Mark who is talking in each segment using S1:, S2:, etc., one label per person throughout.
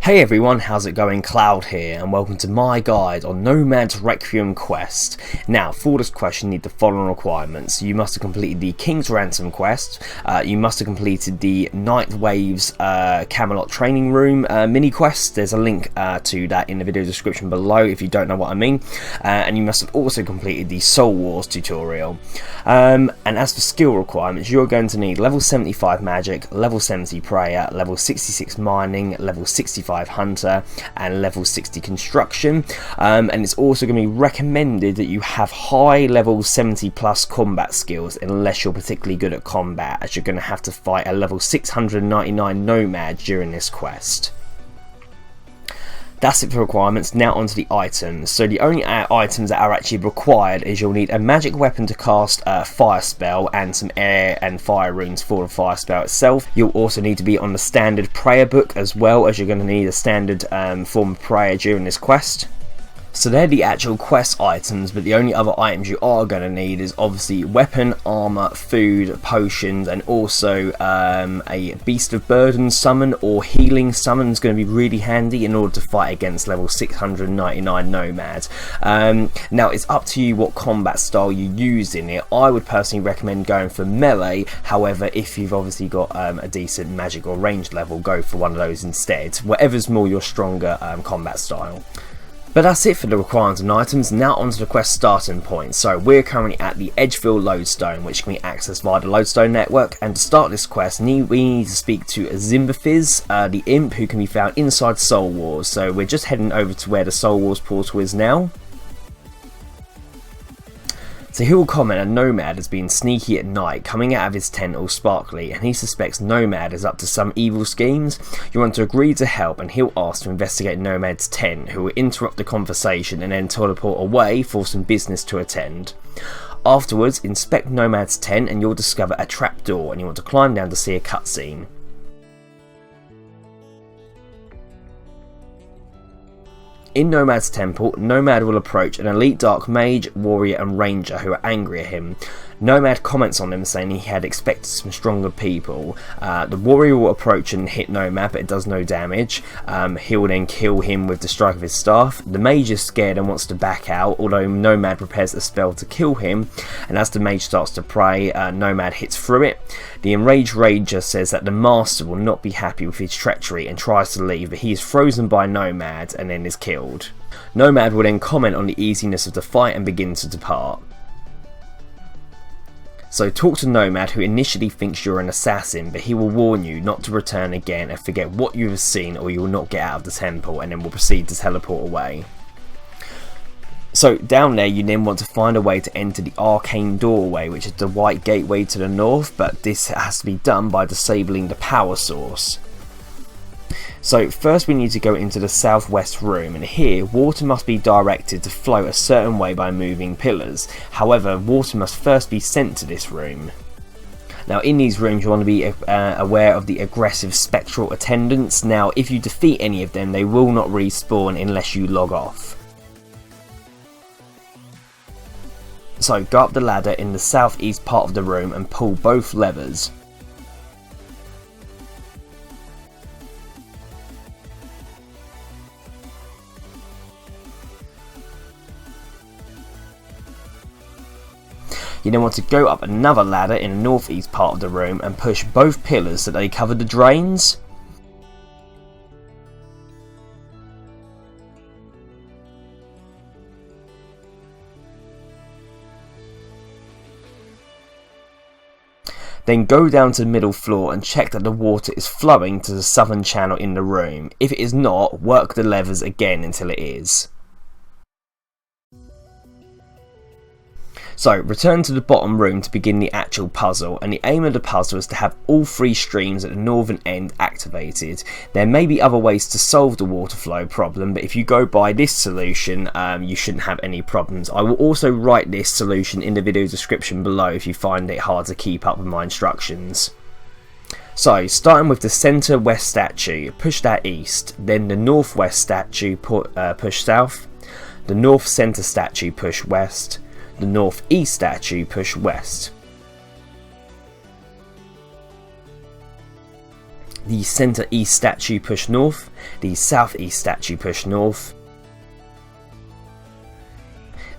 S1: Hey everyone, how's it going? Cloud here, and welcome to my guide on Nomad's Requiem quest. Now, for this quest you need the following requirements. You must have completed the King's Ransom quest, you must have completed the Night Waves Camelot Training Room mini quest. There's a link to that in the video description below if you don't know what I mean. And you must have also completed the Soul Wars tutorial. And as for skill requirements, you're going to need level 75 Magic, level 70 Prayer, level 66 Mining, level 65 Hunter, and level 60 Construction. And it's also going to be recommended that you have high level 70 plus combat skills unless you're particularly good at combat, as you're going to have to fight a level 699 Nomad during this quest. That's it for requirements. Now onto the items. So the only items that are actually required is you'll need a magic weapon to cast a fire spell and some air and fire runes for the fire spell itself. You'll also need to be on the standard prayer book, as well as you're going to need a standard form of prayer during this quest. So they're the actual quest items, but the only other items you are going to need is obviously weapon, armour, food, potions, and also a Beast of Burden summon or healing summon is going to be really handy in order to fight against level 699 Nomad. Now it's up to you what combat style you use in it. I would personally recommend going for melee, however if you've obviously got a decent magic or ranged level, go for one of those instead, whatever's more your stronger combat style. But that's it for the requirements and items. Now onto the quest starting point. So we're currently at the Edgefield Lodestone, which can be accessed via the Lodestone network, and to start this quest we need to speak to Zimbafiz, the imp who can be found inside Soul Wars. So we're just heading over to where the Soul Wars portal is now. So he will comment a Nomad has been sneaky at night, coming out of his tent all sparkly, and he suspects Nomad is up to some evil schemes. You want to agree to help, and he'll ask to investigate Nomad's tent, who will interrupt the conversation and then teleport away for some business to attend. Afterwards, inspect Nomad's tent and you'll discover a trapdoor, and you want to climb down to see a cutscene. In Nomads Temple, Nomad will approach an elite dark mage, warrior and ranger who are angry at him. Nomad comments on them, saying he had expected some stronger people. The warrior will approach and hit Nomad, but it does no damage. He will then kill him with the strike of his staff. The mage is scared and wants to back out, although Nomad prepares a spell to kill him, and as the mage starts to pray, Nomad hits through it. The enraged ranger says that the master will not be happy with his treachery and tries to leave, but he is frozen by Nomad and then is killed. Nomad will then comment on the easiness of the fight and begin to depart. So talk to Nomad, who initially thinks you're an assassin, but he will warn you not to return again and forget what you have seen, or you will not get out of the temple, and then will proceed to teleport away. So down there you then want to find a way to enter the Arcane doorway, which is the white gateway to the north, but this has to be done by disabling the power source. So first we need to go into the southwest room, and here water must be directed to flow a certain way by moving pillars. However, water must first be sent to this room. Now in these rooms you want to be aware of the aggressive spectral attendants. Now if you defeat any of them, they will not respawn unless you log off. So go up the ladder in the southeast part of the room and pull both levers. You then want to go up another ladder in the northeast part of the room and push both pillars so they cover the drains. Then go down to the middle floor and check that the water is flowing to the southern channel in the room. If it is not, work the levers again until it is. So return to the bottom room to begin the actual puzzle, and the aim of the puzzle is to have all three streams at the northern end activated. There may be other ways to solve the water flow problem, but if you go by this solution you shouldn't have any problems. I will also write this solution in the video description below if you find it hard to keep up with my instructions. So starting with the centre west statue, push that east, then the northwest statue push south, the north centre statue push west, the northeast statue push west. The centre east statue push north, the south east statue push north,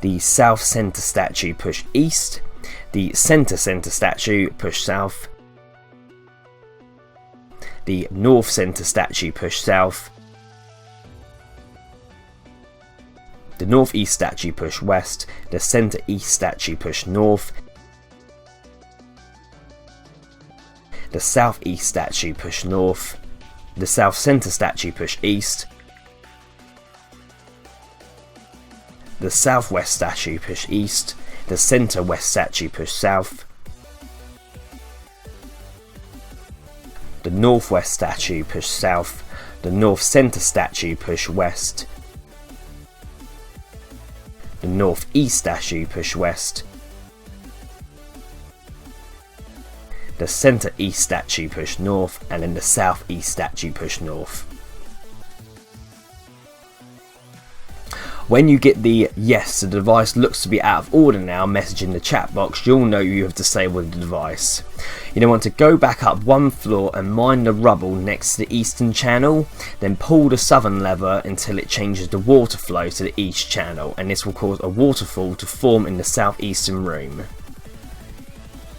S1: the south centre statue push east, the centre statue push south, the north centre statue push south, the north east statue push west, the centre east statue push north, the south east statue push north, the south centre statue push east, the southwest statue push east, the centre west statue push south, the northwest statue push south, the north centre statue push west, the northeast statue push west, the centre east statue push north, and then the southeast statue push north. When you get the "yes, the device looks to be out of order now" message in the chat box, you'll know you have disabled the device. You then want to go back up one floor and mine the rubble next to the eastern channel, then pull the southern lever until it changes the water flow to the east channel, and this will cause a waterfall to form in the southeastern room.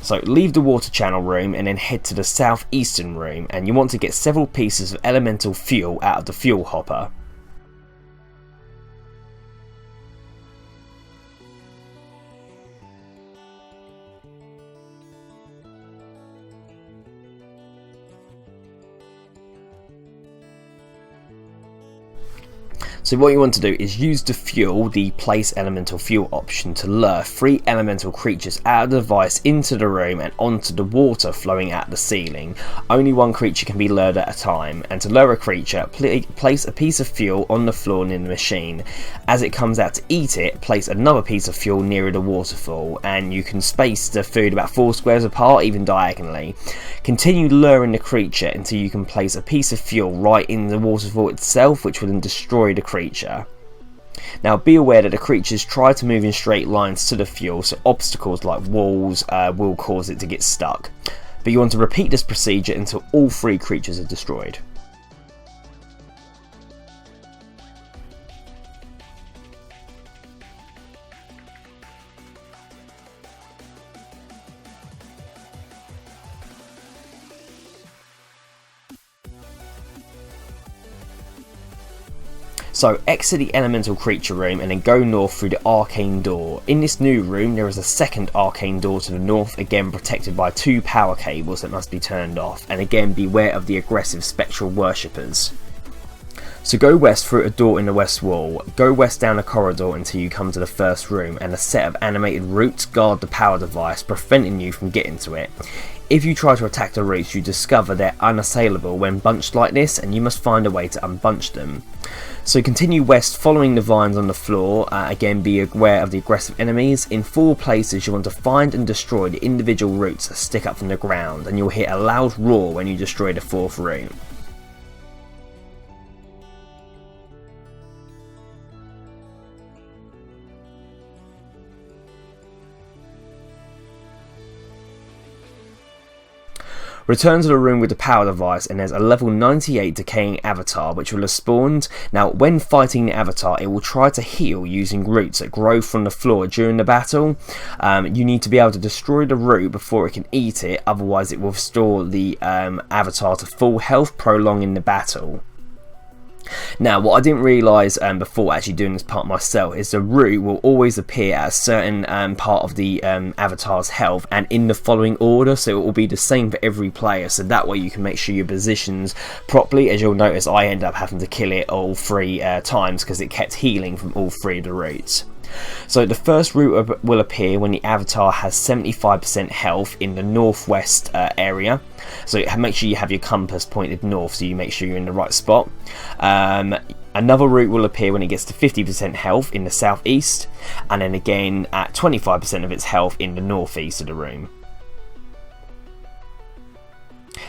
S1: So leave the water channel room and then head to the southeastern room, and you want to get several pieces of elemental fuel out of the fuel hopper. So what you want to do is use the fuel, the place elemental fuel option, to lure 3 elemental creatures out of the device into the room and onto the water flowing out the ceiling. Only one creature can be lured at a time, and to lure a creature, place a piece of fuel on the floor near the machine. As it comes out to eat it, place another piece of fuel nearer the waterfall, and you can space the food about 4 squares apart, even diagonally. Continue luring the creature until you can place a piece of fuel right in the waterfall itself, which will then destroy the creature. Now be aware that the creatures try to move in straight lines to the fuel, so obstacles like walls will cause it to get stuck. But you want to repeat this procedure until all 3 creatures are destroyed. So exit the elemental creature room and then go north through the arcane door. In this new room there is a second arcane door to the north, again protected by 2 power cables that must be turned off, and again beware of the aggressive spectral worshippers. So go west through a door in the west wall, go west down a corridor until you come to the first room, and a set of animated roots guard the power device, preventing you from getting to it. If you try to attack the roots, you discover they're unassailable when bunched like this, and you must find a way to unbunch them. So continue west following the vines on the floor, again be aware of the aggressive enemies. In 4 places you want to find and destroy the individual roots that stick up from the ground, and you'll hear a loud roar when you destroy the 4th root. Return to the room with the power device, and there's a level 98 Decaying avatar which will have spawned. Now when fighting the avatar, it will try to heal using roots that grow from the floor during the battle. You need to be able to destroy the root before it can eat it, otherwise it will restore the avatar to full health, prolonging the battle. Now what I didn't realise before actually doing this part myself is the root will always appear at a certain part of the avatar's health and in the following order, so it will be the same for every player, so that way you can make sure your positions properly. As you'll notice, I end up having to kill it all 3 times because it kept healing from all 3 of the roots. So the first root will appear when the avatar has 75% health in the northwest area, so make sure you have your compass pointed north so you make sure you're in the right spot. Another root will appear when it gets to 50% health in the southeast, and then again at 25% of its health in the northeast of the room.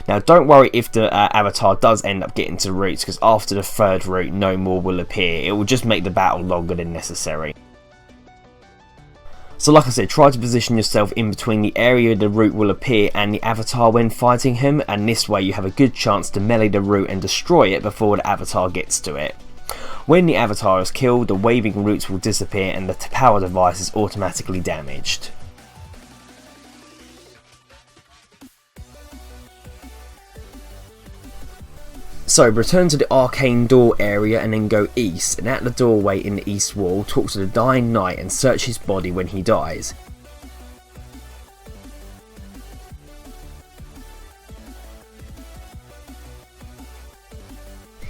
S1: Now don't worry if the avatar does end up getting to roots, because after the 3rd root no more will appear. It will just make the battle longer than necessary. So like I said, try to position yourself in between the area the root will appear and the avatar when fighting him, and this way you have a good chance to melee the root and destroy it before the avatar gets to it. When the avatar is killed, the waving roots will disappear and the power device is automatically damaged. So return to the Arcane door area and then go east, and at the doorway in the east wall, talk to the dying knight and search his body when he dies.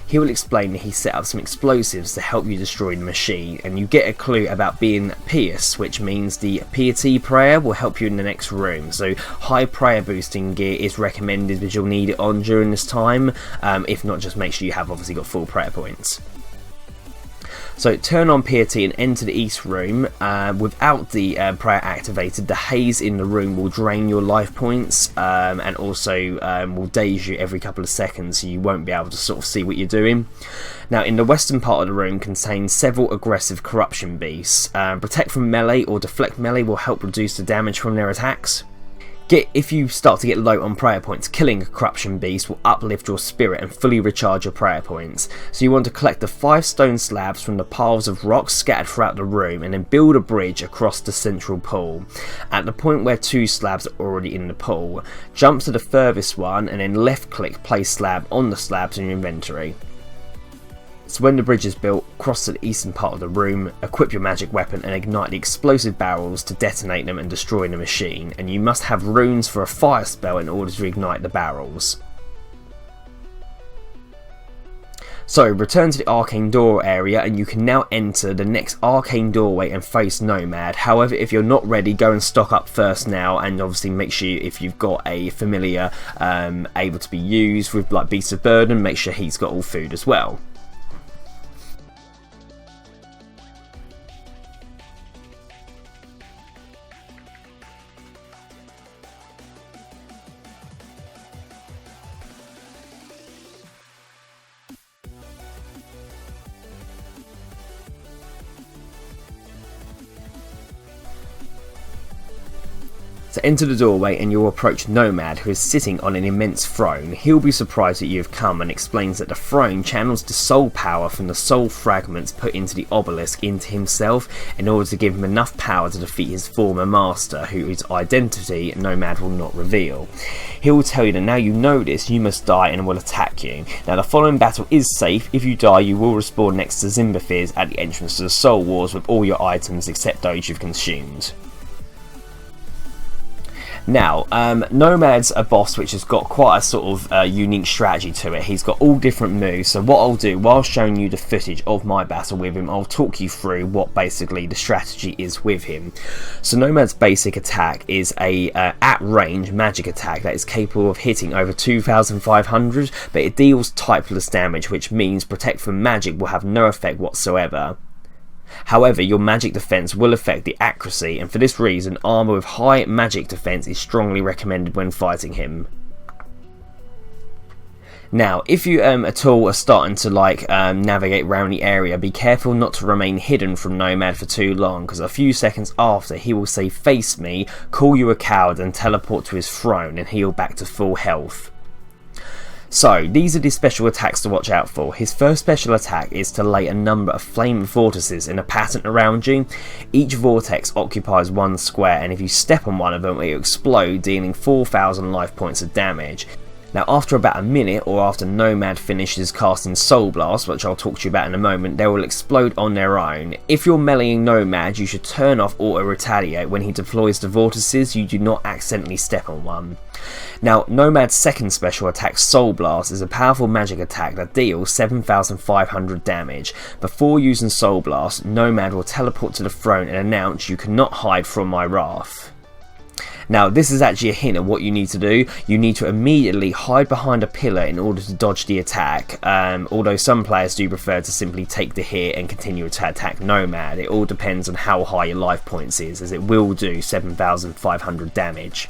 S1: He will explain that he set up some explosives to help you destroy the machine, and you get a clue about being Pious, which means the piety prayer will help you in the next room. So high prayer boosting gear is recommended, but you'll need it on during this time. If not, just make sure you have obviously got full prayer points. So turn on piety and enter the east room. Without the prayer activated, the haze in the room will drain your life points, and also will daze you every couple of seconds, so you won't be able to sort of see what you're doing. Now in the western part of the room contains several aggressive corruption beasts. Protect from melee or deflect melee will help reduce the damage from their attacks. If you start to get low on prayer points, killing a corruption beast will uplift your spirit and fully recharge your prayer points. So you want to collect the 5 stone slabs from the piles of rocks scattered throughout the room and then build a bridge across the central pool. At the point where 2 slabs are already in the pool, jump to the furthest one and then left click place slab on the slabs in your inventory. So when the bridge is built, cross to the eastern part of the room, equip your magic weapon and ignite the explosive barrels to detonate them and destroy the machine, and you must have runes for a fire spell in order to ignite the barrels. So return to the Arcane door area and you can now enter the next Arcane doorway and face Nomad. However, if you're not ready, go and stock up first now, and obviously make sure if you've got a familiar able to be used with like Beast of Burden, make sure he's got all food as well. So enter the doorway and you'll approach Nomad, who is sitting on an immense throne. He'll be surprised that you have come and explains that the throne channels the soul power from the soul fragments put into the obelisk into himself in order to give him enough power to defeat his former master, whose identity Nomad will not reveal. He will tell you that now you know this, you must die and will attack you. Now the following battle is safe. If you die, you will respawn next to Zimbafears at the entrance to the Soul Wars with all your items except those you've consumed. Now, Nomad's a boss which has got quite a sort of unique strategy to it. He's got all different moves, so what I'll do, while showing you the footage of my battle with him, I'll talk you through what basically the strategy is with him. So Nomad's basic attack is a at-range magic attack that is capable of hitting over 2,500, but it deals typeless damage, which means Protect from Magic will have no effect whatsoever. However, your magic defense will affect the accuracy, and for this reason, armor with high magic defense is strongly recommended when fighting him. Now, if you at all are starting to navigate around the area, be careful not to remain hidden from Nomad for too long, because a few seconds after he will say "face me," call you a coward and teleport to his throne and heal back to full health. So, these are the special attacks to watch out for. His first special attack is to lay a number of flame vortices in a pattern around you. Each vortex occupies one square, and if you step on one of them, it will explode, dealing 4,000 life points of damage. Now, after about a minute, or after Nomad finishes casting Soul Blast, which I'll talk to you about in a moment, they will explode on their own. If you're meleeing Nomad, you should turn off Auto Retaliate. When he deploys the vortices, you do not accidentally step on one. Now, Nomad's second special attack, Soul Blast, is a powerful magic attack that deals 7,500 damage. Before using Soul Blast, Nomad will teleport to the throne and announce, "You cannot hide from my wrath." Now, this is actually a hint of what you need to do. You need to immediately hide behind a pillar in order to dodge the attack, although some players do prefer to simply take the hit and continue to attack Nomad. It all depends on how high your life points is, as it will do 7,500 damage.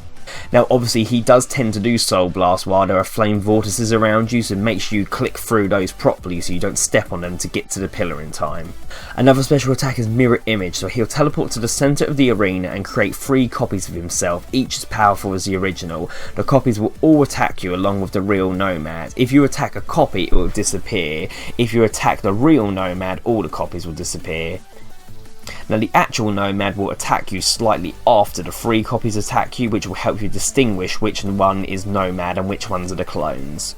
S1: Now obviously he does tend to do Soul Blast while there are flame vortices around you, so make sure you click through those properly so you don't step on them to get to the pillar in time. Another special attack is Mirror Image, so he'll teleport to the centre of the arena and create 3 copies of himself, each as powerful as the original. The copies will all attack you along with the real Nomad. If you attack a copy, it will disappear. If you attack the real Nomad, all the copies will disappear. Now the actual Nomad will attack you slightly after the 3 copies attack you, which will help you distinguish which one is Nomad and which ones are the clones.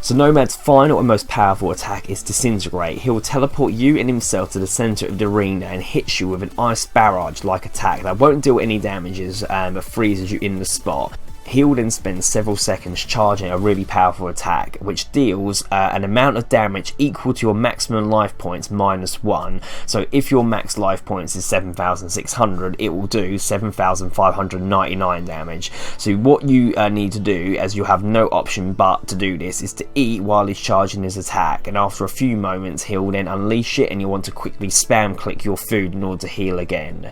S1: So Nomad's final and most powerful attack is Disintegrate. He will teleport you and himself to the centre of the arena and hits you with an ice barrage like attack that won't deal any damages but freezes you in the spot. He will then spend several seconds charging a really powerful attack, which deals an amount of damage equal to your maximum life points minus 1. So if your max life points is 7,600, it will do 7,599 damage. So what you need to do, as you have no option but to do this, is to eat while he's charging his attack, and after a few moments he'll then unleash it and you want to quickly spam click your food in order to heal again.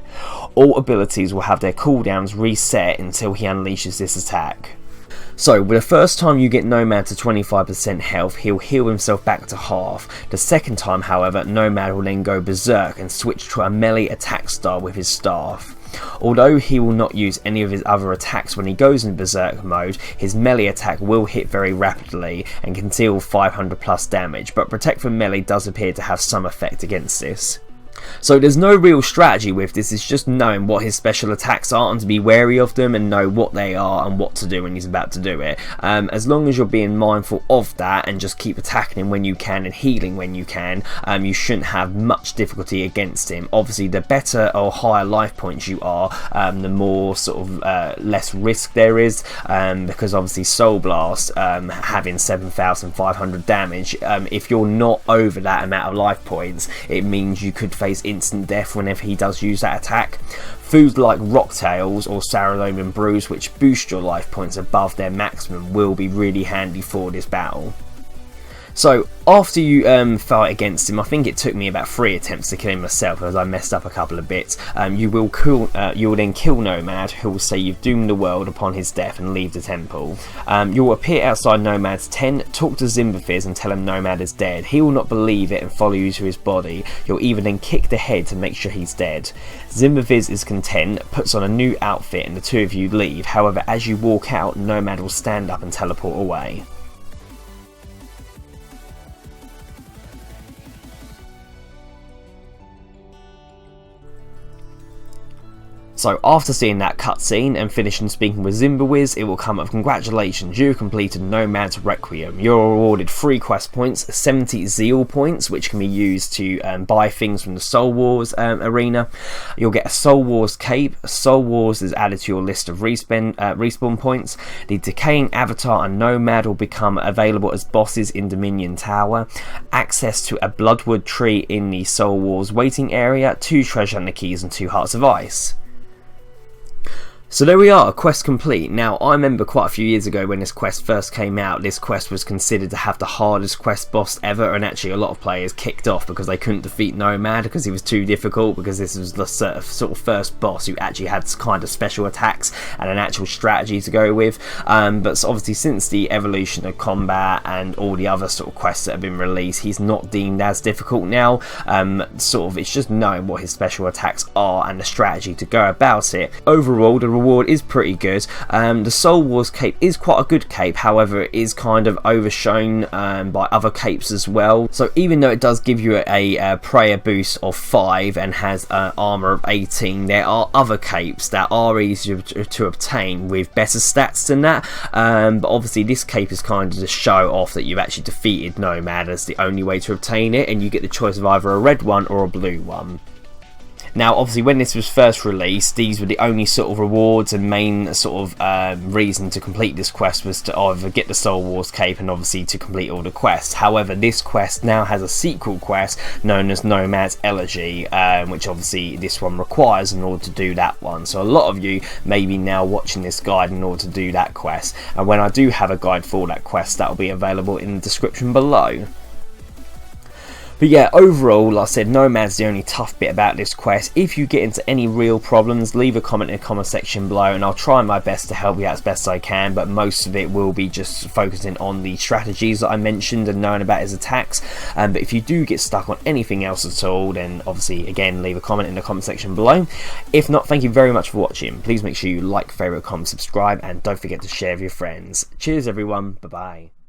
S1: All abilities will have their cooldowns reset until he unleashes this attack. So with the first time you get Nomad to 25% health, he'll heal himself back to half. The second time, however, Nomad will then go berserk and switch to a melee attack style with his staff. Although he will not use any of his other attacks when he goes in berserk mode, his melee attack will hit very rapidly and can deal 500 plus damage, but Protect from Melee does appear to have some effect against this. So there's no real strategy with this, it's just knowing what his special attacks are and to be wary of them and know what they are and what to do when he's about to do it. As long as you're being mindful of that and just keep attacking him when you can and healing when you can, you shouldn't have much difficulty against him. Obviously the better or higher life points you are, the more sort of less risk there is, because obviously Soul Blast having 7,500 damage, if you're not over that amount of life points, it means you could face instant death whenever he does use that attack. Foods like Rocktails or Saradome and Brews, which boost your life points above their maximum, will be really handy for this battle. So after you fight against him, I think it took me about 3 attempts to kill him myself as I messed up a couple of bits. You will then kill Nomad, who will say you've doomed the world upon his death and leave the temple. You'll appear outside Nomad's tent, talk to Zimbafiz and tell him Nomad is dead. He will not believe it and follow you to his body. You'll even then kick the head to make sure he's dead. Zimbafiz is content, puts on a new outfit and the two of you leave. However, as you walk out, Nomad will stand up and teleport away. So after seeing that cutscene and finishing speaking with Zimbafiz, it will come up, congratulations, you have completed Nomad's Requiem. You're awarded 3 quest points, 70 zeal points, which can be used to buy things from the Soul Wars arena. You'll get a Soul Wars cape. Soul Wars is added to your list of respawn points. The Decaying Avatar and Nomad will become available as bosses in Dominion Tower. Access to a Bloodwood tree in the Soul Wars waiting area, 2 treasure hunter keys and 2 hearts of ice. So there we are, quest complete. Now I remember quite a few years ago when this quest first came out, this quest was considered to have the hardest quest boss ever, and actually a lot of players kicked off because they couldn't defeat Nomad because he was too difficult, because this was the sort of first boss who actually had kind of special attacks and an actual strategy to go with. But obviously since the evolution of combat and all the other sort of quests that have been released, he's not deemed as difficult now. It's just knowing what his special attacks are and the strategy to go about it. Overall, the reward is pretty good. The Soul Wars cape is quite a good cape, however it is kind of overshown by other capes as well. So even though it does give you a prayer boost of 5 and has armour of 18, there are other capes that are easier to obtain with better stats than that. But obviously this cape is kind of to show off that you've actually defeated Nomad as the only way to obtain it, and you get the choice of either a red one or a blue one. Now obviously when this was first released, these were the only sort of rewards and main sort of reason to complete this quest was to either get the Soul Wars cape and obviously to complete all the quests. However, this quest now has a sequel quest known as Nomads Elegy, which obviously this one requires in order to do that one. So a lot of you may be now watching this guide in order to do that quest, and when I do have a guide for that quest, that will be available in the description below. But yeah, overall, like I said, Nomad's the only tough bit about this quest. If you get into any real problems, leave a comment in the comment section below and I'll try my best to help you out as best I can, but most of it will be just focusing on the strategies that I mentioned and knowing about his attacks. But if you do get stuck on anything else at all, then obviously, again, leave a comment in the comment section below. If not, thank you very much for watching. Please make sure you like, favourite, comment, subscribe, and don't forget to share with your friends. Cheers everyone, bye bye.